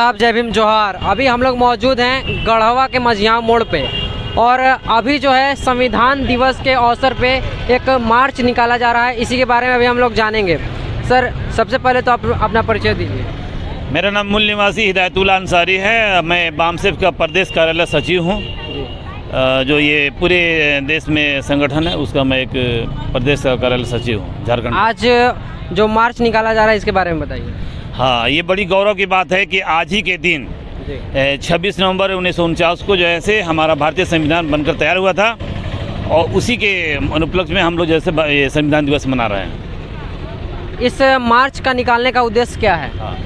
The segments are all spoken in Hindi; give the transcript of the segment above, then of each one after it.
आदाब, जय भीम, जोहार। अभी हम लोग मौजूद हैं गढ़वा के मझियाँ मोड़ पे और अभी जो है संविधान दिवस के अवसर पे एक मार्च निकाला जा रहा है। इसी के बारे में अभी हम लोग जानेंगे। सर, सबसे पहले तो आप अपना परिचय दीजिए। मेरा नाम मूल निवासी हिदायतुल्लाह अंसारी है। मैं बामसेफ का प्रदेश कार्यालय सचिव हूँ। जो ये पूरे देश में संगठन है उसका मैं एक प्रदेश का कार्यालय सचिव हूँ, झारखंड। आज जो मार्च निकाला जा रहा है इसके बारे में बताइए। हाँ, ये बड़ी गौरव की बात है कि आज ही के दिन 26 नवंबर 1949 को जैसे हमारा भारतीय संविधान बनकर तैयार हुआ था और उसी के अनुपलक्ष्य में हम लोग जैसे संविधान दिवस मना रहे हैं। इस मार्च का निकालने का उद्देश्य क्या है? हाँ,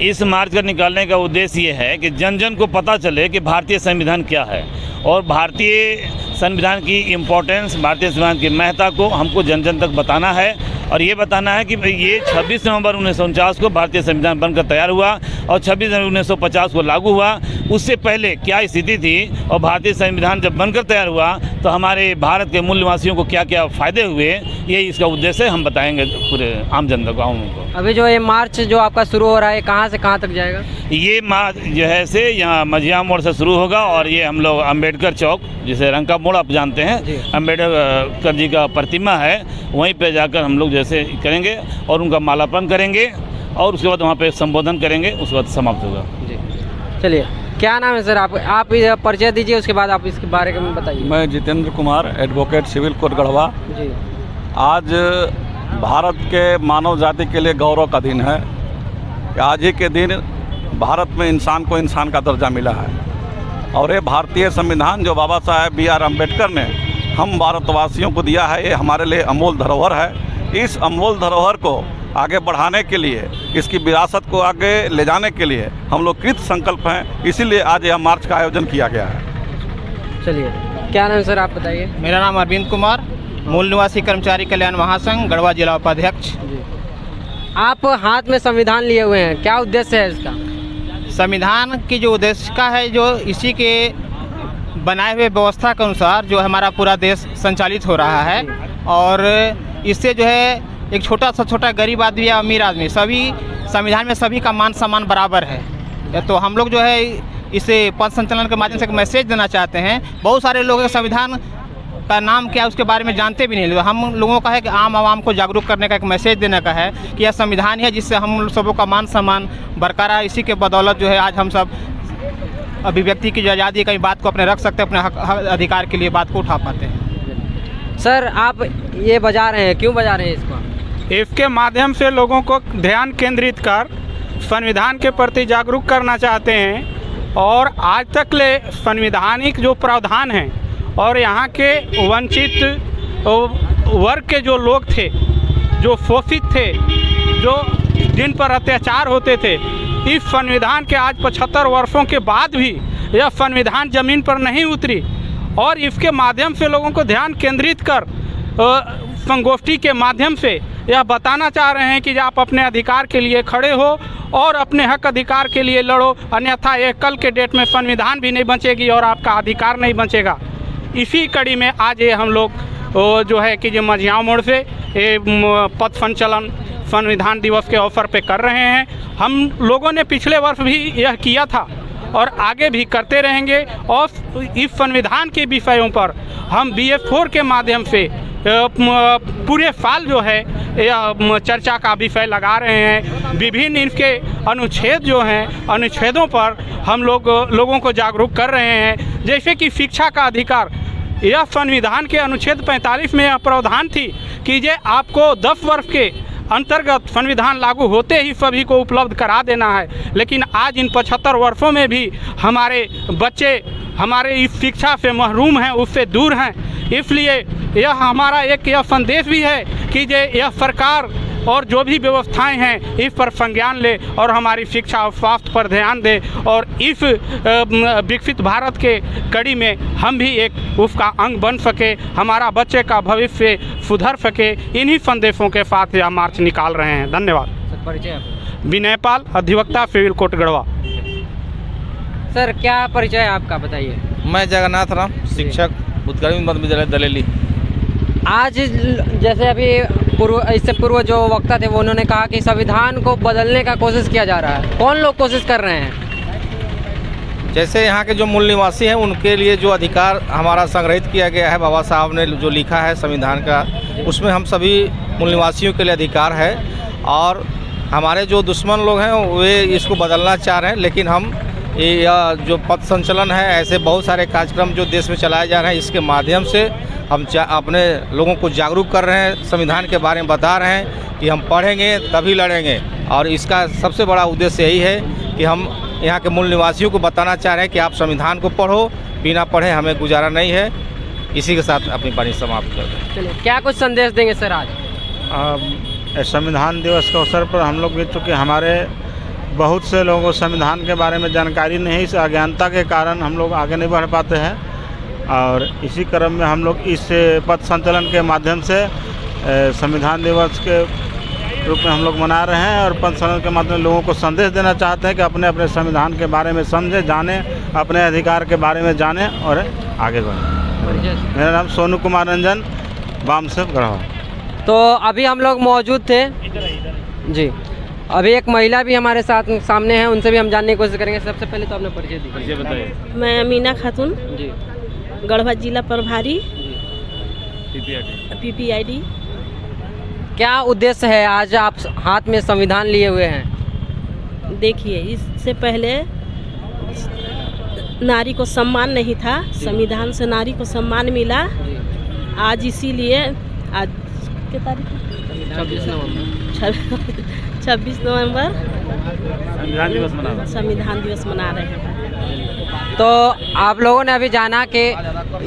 इस मार्च का निकालने का उद्देश्य ये है कि जन जन को पता चले कि भारतीय संविधान क्या है और भारतीय संविधान की इम्पोर्टेंस, भारतीय संविधान की महत्ता को हमको जन जन तक बताना है। और ये बताना है कि ये 26 नवंबर 1949 को भारतीय संविधान बनकर तैयार हुआ और 26 जनवरी 1950 को लागू हुआ। उससे पहले क्या स्थिति थी और भारतीय संविधान जब बनकर तैयार हुआ तो हमारे भारत के मूल निवासियों को क्या क्या फ़ायदे हुए, ये इसका उद्देश्य हम बताएंगे पूरे आम जनता को। अभी जो ये मार्च जो आपका शुरू हो रहा है, कहाँ से कहाँ तक जाएगा? ये मार्च जो है से यहाँ मझियाँ मोड़ से शुरू होगा और ये हम लोग अम्बेडकर चौक, जिसे रंका मोड़ आप जानते हैं, अम्बेडकर जी का प्रतिमा है, वहीं पे जाकर हम लोग जैसे करेंगे और उनका मालार्पण करेंगे और उसके बाद वहाँ पे संबोधन करेंगे, उसके बाद समाप्त होगा। जी, चलिए, क्या नाम है सर? आप परिचय दीजिए, उसके बाद आप इसके बारे में बताइए। मैं Jitendra Kumar, advocate, civil court Garhwa. जी, आज भारत के मानव जाति के लिए गौरव का दिन है कि आज ही के दिन भारत में इंसान को इंसान का दर्जा मिला है और ये भारतीय संविधान जो बाबा साहेब बी आर अम्बेडकर ने हम भारतवासियों को दिया है, ये हमारे लिए अमूल धरोहर है। इस अमूल धरोहर को आगे बढ़ाने के लिए, इसकी विरासत को आगे ले जाने के लिए हम लोग कृत संकल्प हैं, इसीलिए आज यह मार्च का आयोजन किया गया है। चलिए, क्या नाम है सर? आप बताइए। मेरा नाम अरविंद कुमार, मूल निवासी कर्मचारी कल्याण महासंघ, गढ़वा जिला उपाध्यक्ष। आप हाथ में संविधान लिए हुए हैं, क्या उद्देश्य है इसका? संविधान की जो उद्देश्य का है, जो इसी के बनाए हुए व्यवस्था के अनुसार जो हमारा पूरा देश संचालित हो रहा है और इससे जो है एक छोटा गरीब आदमी या अमीर आदमी, सभी संविधान में सभी का मान सम्मान बराबर है। तो हम लोग जो है इसे पथ संचलन के माध्यम से एक मैसेज देना चाहते हैं। बहुत सारे लोग संविधान का नाम क्या है उसके बारे में जानते भी नहीं। हम लोगों का है कि आम आवाम को जागरूक करने का एक मैसेज देने का है कि यह संविधान है जिससे हम सबों का मान सम्मान बरकरार है। इसी के बदौलत जो है आज हम सब अभिव्यक्ति की जो आज़ादी की बात को अपने रख सकते हैं, अपने हक अधिकार के लिए बात को उठा पाते हैं। सर, आप ये बजा रहे हैं, क्यों बजा रहे हैं इसको? इसके माध्यम से लोगों को ध्यान केंद्रित कर संविधान के प्रति जागरूक करना चाहते हैं और आज तक ले संवैधानिक जो प्रावधान हैं और यहाँ के वंचित वर्ग के जो लोग थे, जो शोषित थे, जो जिन पर अत्याचार होते थे, इस संविधान के आज 75 वर्षों के बाद भी यह संविधान ज़मीन पर नहीं उतरी और इसके माध्यम से लोगों को ध्यान केंद्रित कर संगोष्ठी के माध्यम से यह बताना चाह रहे हैं कि आप अपने अधिकार के लिए खड़े हो और अपने हक अधिकार के लिए लड़ो, अन्यथा ये कल के डेट में संविधान भी नहीं बचेगी और आपका अधिकार नहीं बचेगा। इसी कड़ी में आज ये हम लोग जो है कि जो मझियाँ मोड़ से ये पथ संचलन संविधान दिवस के अवसर पे कर रहे हैं। हम लोगों ने पिछले वर्ष भी यह किया था और आगे भी करते रहेंगे और इस संविधान के विषयों पर हम BF4 के माध्यम से पूरे साल जो है यह चर्चा का विषय लगा रहे हैं। विभिन्न इनके अनुच्छेद जो हैं, अनुच्छेदों पर हम लोगों को जागरूक कर रहे हैं। जैसे कि शिक्षा का अधिकार, यह संविधान के अनुच्छेद 45 में यह प्रावधान थी कि ये आपको 10 वर्ष के अंतर्गत संविधान लागू होते ही सभी को उपलब्ध करा देना है, लेकिन आज इन 75 वर्षों में भी हमारे बच्चे हमारे इस शिक्षा से महरूम हैं, उससे दूर हैं। इसलिए यह हमारा एक यह संदेश भी है कि यह सरकार और जो भी व्यवस्थाएं हैं इस पर संज्ञान ले और हमारी शिक्षा और स्वास्थ्य पर ध्यान दे और इस विकसित भारत के कड़ी में हम भी एक उसका अंग बन सके, हमारा बच्चे का भविष्य सुधर सके। इन्हीं संदेशों के साथ यह मार्च निकाल रहे हैं। धन्यवाद। परिचय? विनय पाल, अधिवक्ता, सिविल कोर्ट गढ़वा। सर, क्या परिचय है आपका, बताइए। मैं जगन्नाथ राम, शिक्षक, उत्कर्ष मध्य विद्यालय दलेली। आज जैसे अभी इससे पूर्व जो वक्ता थे वो उन्होंने कहा कि संविधान को बदलने का कोशिश किया जा रहा है, कौन लोग कोशिश कर रहे हैं? जैसे यहाँ के जो मूल निवासी हैं उनके लिए जो अधिकार हमारा संग्रहित किया गया है, बाबा साहब ने जो लिखा है संविधान का, उसमें हम सभी मूल निवासियों के लिए अधिकार है। और हमारे जो दुश्मन लोग हैं वे इसको बदलना चाह रहे हैं, लेकिन हम यह जो पथ संचलन है, ऐसे बहुत सारे कार्यक्रम जो देश में चलाए जा रहे हैं, इसके माध्यम से हम अपने लोगों को जागरूक कर रहे हैं, संविधान के बारे में बता रहे हैं कि हम पढ़ेंगे तभी लड़ेंगे। और इसका सबसे बड़ा उद्देश्य यही है कि हम यहाँ के मूल निवासियों को बताना चाह रहे हैं कि आप संविधान को पढ़ो, बिना पढ़े हमें गुजारा नहीं है। इसी के साथ अपनी वाणी समाप्त कर दें। चलिए, क्या कुछ संदेश देंगे सर आज? संविधान दिवस के अवसर पर हम लोग भी, चूँकि हमारे बहुत से लोगों को संविधान के बारे में जानकारी नहीं, इस अज्ञानता के कारण हम लोग आगे नहीं बढ़ पाते हैं। और इसी क्रम में हम लोग इस पथ संचलन के माध्यम से संविधान दिवस के रूप में हम लोग मना रहे हैं और पथ संचलन के माध्यम से लोगों को संदेश देना चाहते हैं कि अपने अपने संविधान के बारे में समझें, जानें, अपने अधिकार के बारे में जानें और आगे बढ़ें। मेरा नाम सोनू कुमार रंजन, बामसेव गढ़वा। तो अभी हम लोग मौजूद थे जी, अभी एक महिला भी हमारे साथ सामने हैं, उनसे भी हम जानने की कोशिश करेंगे। सबसे पहले तो आपने परिचय बताइए। मैं अमीना खातून जी, गढ़वा जिला प्रभारी PPID। क्या उद्देश्य है आज आप हाथ में संविधान लिए हुए हैं? देखिए, इससे पहले नारी को सम्मान नहीं था, संविधान से नारी को सम्मान मिला। आज इसीलिए आज कितनी तारीख? 26 नवंबर संविधान दिवस मना रहे हैं। तो आप लोगों ने अभी जाना कि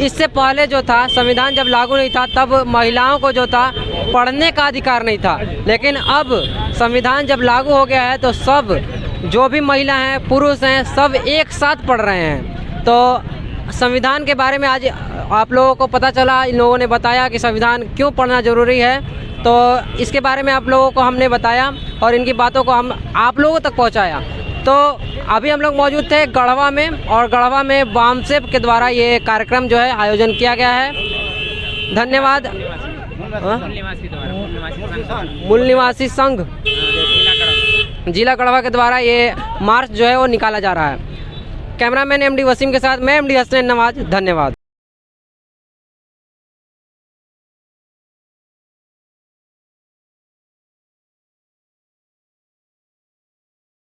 इससे पहले जो था संविधान जब लागू नहीं था तब महिलाओं को जो था पढ़ने का अधिकार नहीं था, लेकिन अब संविधान जब लागू हो गया है तो सब जो भी महिला हैं, पुरुष हैं, सब एक साथ पढ़ रहे हैं। तो संविधान के बारे में आज आप लोगों को पता चला, इन लोगों ने बताया कि संविधान क्यों पढ़ना ज़रूरी है। तो इसके बारे में आप लोगों को हमने बताया और इनकी बातों को हम आप लोगों तक पहुंचाया। तो अभी हम लोग मौजूद थे गढ़वा में, और गढ़वा में बामसेव के द्वारा ये कार्यक्रम जो है आयोजन किया गया है। धन्यवाद। मूल निवासी संघ जिला गढ़वा के द्वारा ये मार्च जो है वो निकाला जा रहा है। कैमरामैन MD वसीम के साथ मैं MD हसन नवाज, धन्यवाद।